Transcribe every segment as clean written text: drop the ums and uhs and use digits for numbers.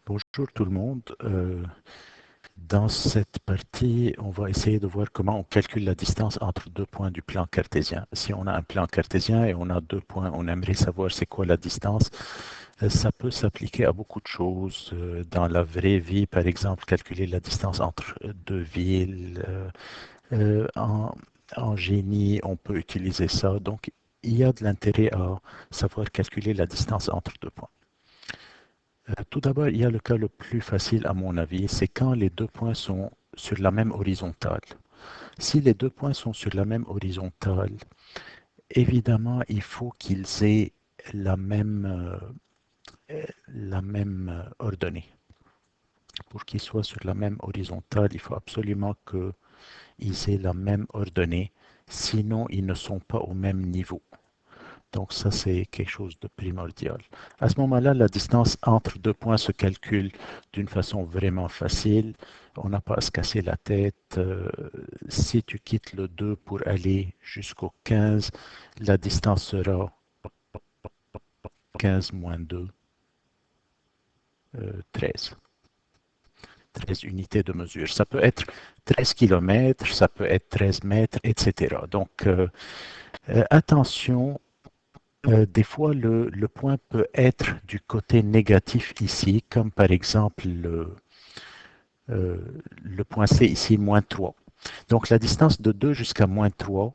Bonjour tout le monde. Dans cette partie, on va essayer de voir comment on calcule la distance entre deux points du plan cartésien. Si on a un plan cartésien et on a deux points, on aimerait savoir c'est quoi la distance. Ça peut s'appliquer à beaucoup de choses. Dans la vraie vie, par exemple, calculer la distance entre deux villes. Euh, en, en génie, on peut utiliser ça. Donc, il y a de l'intérêt à savoir calculer la distance entre deux points. Tout d'abord, il y a le cas le plus facile à mon avis, c'est quand les deux points sont sur la même horizontale. Si les deux points sont sur la même horizontale, évidemment, il faut qu'ils aient la même, ordonnée. Pour qu'ils soient sur la même horizontale, il faut absolument qu'ils aient la même ordonnée, sinon ils ne sont pas au même niveau. Donc ça, c'est quelque chose de primordial. À ce moment-là, la distance entre deux points se calcule d'une façon vraiment facile. On n'a pas à se casser la tête. Si tu quittes le 2 pour aller jusqu'au 15, la distance sera 15 moins 2, 13. 13 unités de mesure. Ça peut être 13 km, ça peut être 13 mètres, etc. Donc, attention. Des fois, le point peut être du côté négatif ici, comme par exemple euh, le point C ici, moins 3. Donc la distance de 2 jusqu'à moins 3,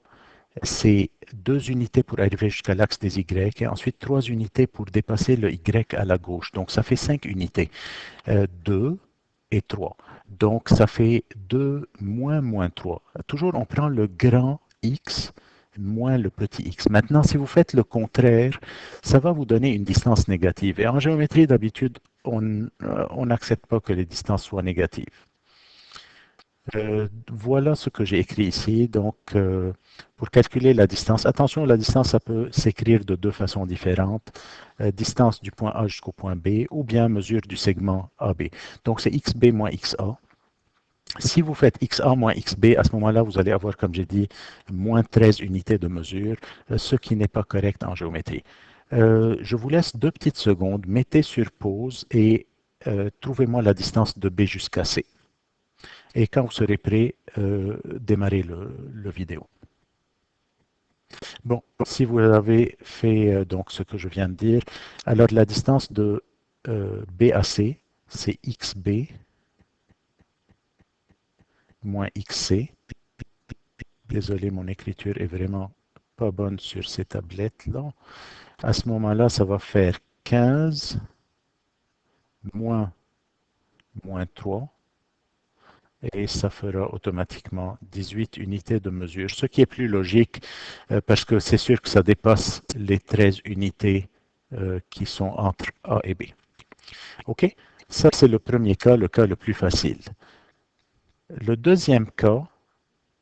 c'est 2 unités pour arriver jusqu'à l'axe des Y et ensuite 3 unités pour dépasser le Y à la gauche. Donc ça fait 5 unités. 2 et 3. Donc ça fait 2 moins moins 3. Toujours on prend le grand X moins le petit x. Maintenant, si vous faites le contraire, ça va vous donner une distance négative. Et en géométrie, d'habitude, on n'accepte pas que les distances soient négatives. Voilà ce que j'ai écrit ici. Donc, pour calculer la distance, attention, la distance, ça peut s'écrire de deux façons différentes. Distance du point A jusqu'au point B, ou bien mesure du segment AB. Donc, c'est XB moins XA. Si vous faites XA moins XB, à ce moment-là, vous allez avoir, comme j'ai dit, moins 13 unités de mesure, ce qui n'est pas correct en géométrie. Je vous laisse 2 petites secondes, mettez sur pause et trouvez-moi la distance de B jusqu'à C. Et quand vous serez prêt, démarrez le vidéo. Bon, si vous avez fait donc ce que je viens de dire, alors la distance de B à C, c'est XB moins XC. Désolé, mon écriture est vraiment pas bonne sur ces tablettes-là. À ce moment-là, ça va faire 15 moins moins 3 et ça fera automatiquement 18 unités de mesure, ce qui est plus logique parce que c'est sûr que ça dépasse les 13 unités qui sont entre A et B. OK? Ça, c'est le premier cas, le cas le plus facile. Le deuxième cas,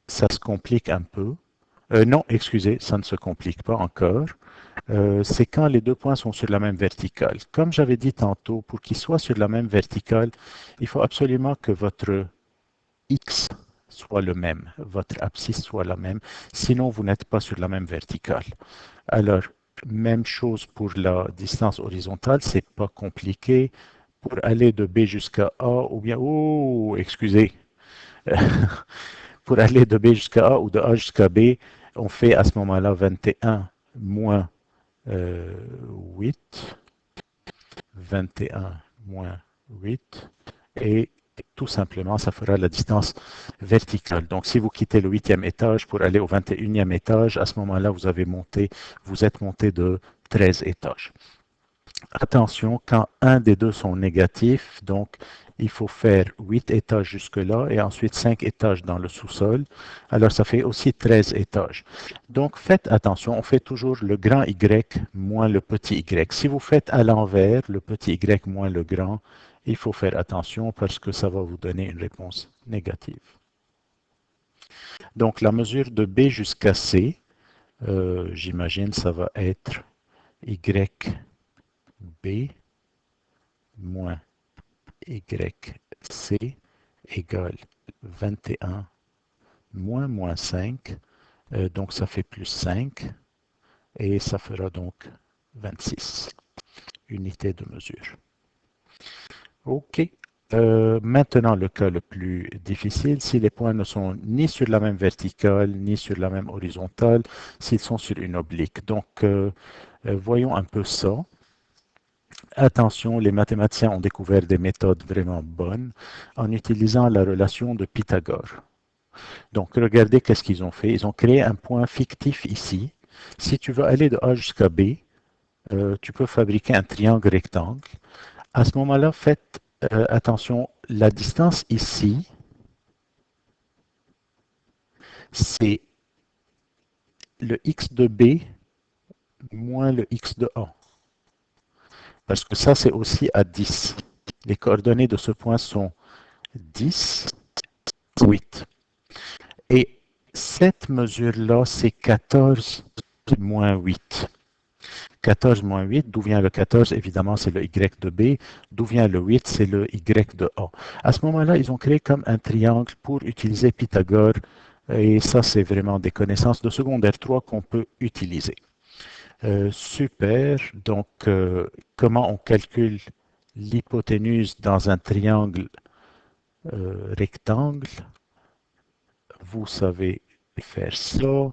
ça se complique un peu. Non, excusez, ça ne se complique pas encore. C'est quand les deux points sont sur la même verticale. Comme j'avais dit tantôt, pour qu'ils soient sur la même verticale, il faut absolument que votre X soit le même, votre abscisse soit la même, sinon vous n'êtes pas sur la même verticale. Alors, même chose pour la distance horizontale, c'est pas compliqué. Pour aller de B jusqu'à A, ou bien, oh, excusez, pour aller de B jusqu'à A ou de A jusqu'à B, on fait à ce moment-là 21 moins 8, 21 moins 8, et tout simplement, ça fera la distance verticale. Donc, si vous quittez le 8e étage pour aller au 21e étage, à ce moment-là, vous êtes monté de 13 étages. Attention, quand un des deux sont négatifs, donc il faut faire 8 étages jusque-là et ensuite 5 étages dans le sous-sol. Alors ça fait aussi 13 étages. Donc faites attention, on fait toujours le grand Y moins le petit Y. Si vous faites à l'envers, le petit Y moins le grand, il faut faire attention parce que ça va vous donner une réponse négative. Donc la mesure de B jusqu'à C, j'imagine ça va être YB moins YC égale 21 moins 5, donc ça fait plus 5, et ça fera donc 26 unités de mesure. OK. Maintenant, le cas le plus difficile, si les points ne sont ni sur la même verticale, ni sur la même horizontale, s'ils sont sur une oblique. Donc, voyons un peu ça. Attention, les mathématiciens ont découvert des méthodes vraiment bonnes en utilisant la relation de Pythagore. Donc, regardez qu'est-ce qu'ils ont fait. Ils ont créé un point fictif ici. Si tu veux aller de A jusqu'à B, tu peux fabriquer un triangle rectangle. À ce moment-là, faites attention, la distance ici, c'est le x de B moins le x de A. Parce que ça, c'est aussi à 10. Les coordonnées de ce point sont 10, 8. Et cette mesure-là, c'est 14 moins 8. 14 moins 8, d'où vient le 14? Évidemment, c'est le y de B. D'où vient le 8? C'est le y de A. À ce moment-là, ils ont créé comme un triangle pour utiliser Pythagore. Et ça, c'est vraiment des connaissances de secondaire 3 qu'on peut utiliser. Super. Donc, comment on calcule l'hypoténuse dans un triangle rectangle? Vous savez faire ça.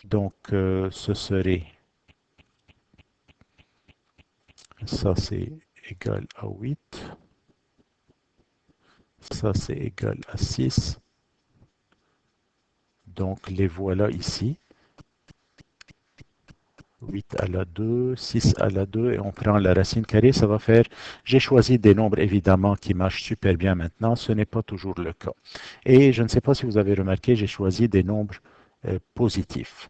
Donc, ce serait, ça c'est égal à 8. Ça c'est égal à 6. Donc, les voilà ici. 8 à la 2, 6 à la 2, et on prend la racine carrée, ça va faire, j'ai choisi des nombres évidemment qui marchent super bien maintenant, ce n'est pas toujours le cas. Et je ne sais pas si vous avez remarqué, j'ai choisi des nombres positifs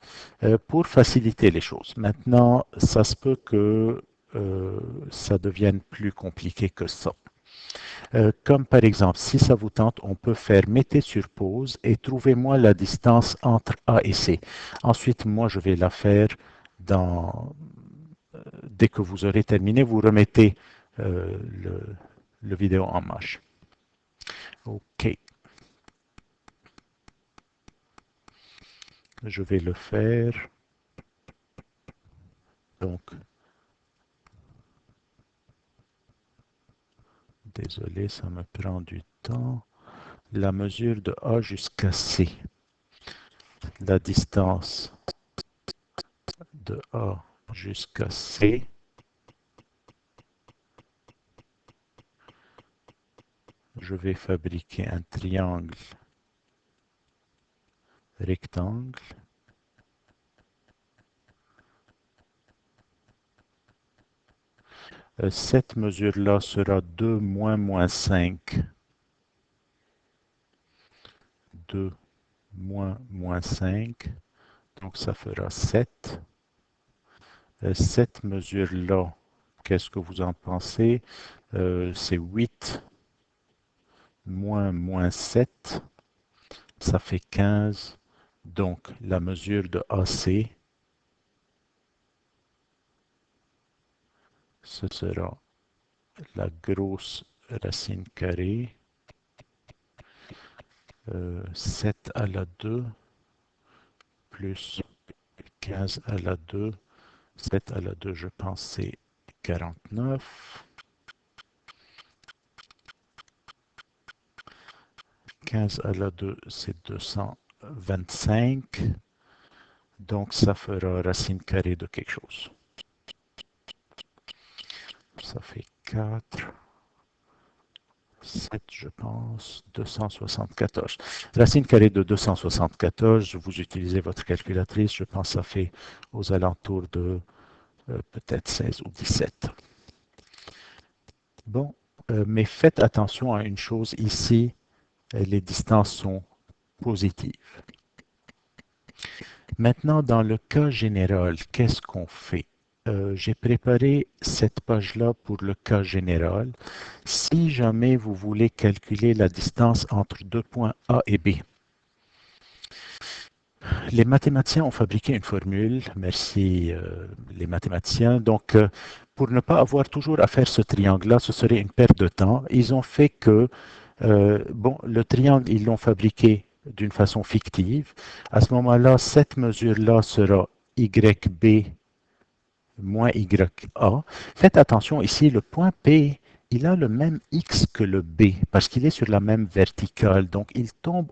pour faciliter les choses. Maintenant, ça se peut que ça devienne plus compliqué que ça. Comme par exemple, si ça vous tente, on peut faire mettez sur pause et trouvez-moi la distance entre A et C. Ensuite, moi, je vais la faire dans, dès que vous aurez terminé, vous remettez le vidéo en marche. OK, je vais le faire. Donc, désolé, ça me prend du temps. La mesure de A jusqu'à C. La distance de A jusqu'à C. Je vais fabriquer un triangle rectangle. Cette mesure-là sera 2 moins 5. 2 moins 5. Donc ça fera 7. Cette mesure-là, qu'est-ce que vous en pensez? C'est 8 moins 7. Ça fait 15. Donc la mesure de AC, ce sera la grosse racine carrée. 7 à la 2 plus 15 à la 2. 7 à la 2, je pense, c'est 49. 15 à la 2, c'est 225. Donc, ça fera racine carrée de quelque chose. Ça fait 4, 7, je pense, 274. Racine carrée de 274, vous utilisez votre calculatrice, je pense que ça fait aux alentours de peut-être 16 ou 17. Bon, mais faites attention à une chose ici, les distances sont positives. Maintenant, dans le cas général, qu'est-ce qu'on fait? J'ai préparé cette page-là pour le cas général. Si jamais vous voulez calculer la distance entre deux points A et B, les mathématiciens ont fabriqué une formule, merci les mathématiciens. Donc, pour ne pas avoir toujours à faire ce triangle-là, ce serait une perte de temps. Ils ont fait que, bon, le triangle, ils l'ont fabriqué d'une façon fictive. À ce moment-là, cette mesure-là sera YB moins YA. Faites attention ici, le point P il a le même x que le b, parce qu'il est sur la même verticale. Donc, il tombe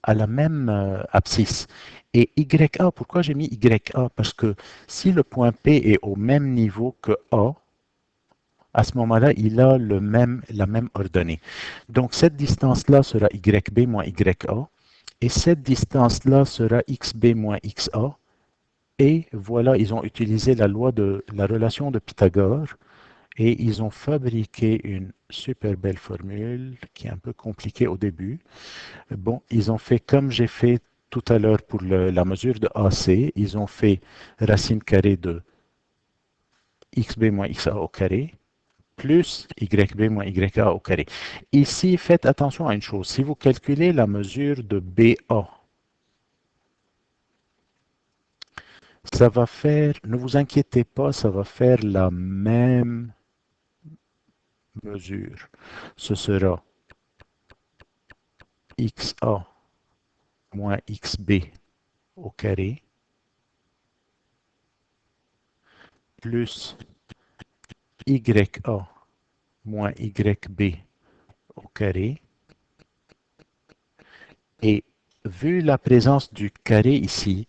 à la même abscisse. Et YA, pourquoi j'ai mis YA? Parce que si le point P est au même niveau que A, à ce moment-là, il a la même ordonnée. Donc, cette distance-là sera YB moins YA, et cette distance-là sera XB moins XA. Et voilà, ils ont utilisé la loi de la relation de Pythagore, et ils ont fabriqué une super belle formule qui est un peu compliquée au début. Bon, ils ont fait comme j'ai fait tout à l'heure pour la mesure de AC, ils ont fait racine carrée de xb moins xa au carré plus yb moins ya au carré. Ici, faites attention à une chose. Si vous calculez la mesure de BA, ça va faire, ne vous inquiétez pas, ça va faire la même mesure. Ce sera xa moins xb au carré plus ya moins yb au carré. Et vu la présence du carré ici,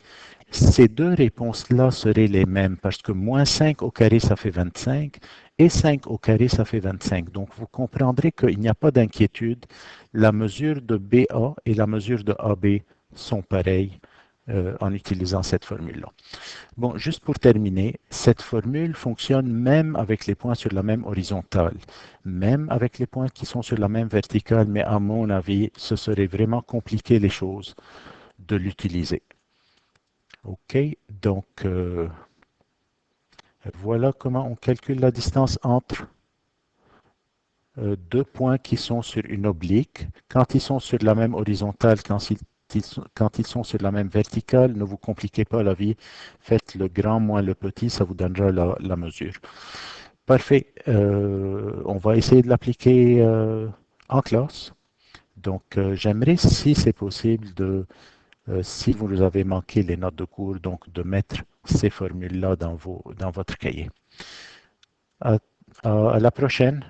ces deux réponses-là seraient les mêmes parce que moins 5 au carré, ça fait 25 et 5 au carré, ça fait 25. Donc, vous comprendrez qu'il n'y a pas d'inquiétude. La mesure de BA et la mesure de AB sont pareilles en utilisant cette formule-là. Bon, juste pour terminer, cette formule fonctionne même avec les points sur la même horizontale, même avec les points qui sont sur la même verticale, mais à mon avis, ce serait vraiment compliqué les choses de l'utiliser. OK, donc voilà comment on calcule la distance entre deux points qui sont sur une oblique. Quand ils sont sur la même horizontale, quand ils sont sur la même verticale, ne vous compliquez pas la vie. Faites le grand moins le petit, ça vous donnera la mesure. Parfait. On va essayer de l'appliquer en classe. Donc, j'aimerais, si c'est possible, si vous avez manqué les notes de cours, donc de mettre ces formules-là dans votre cahier. À, à la prochaine.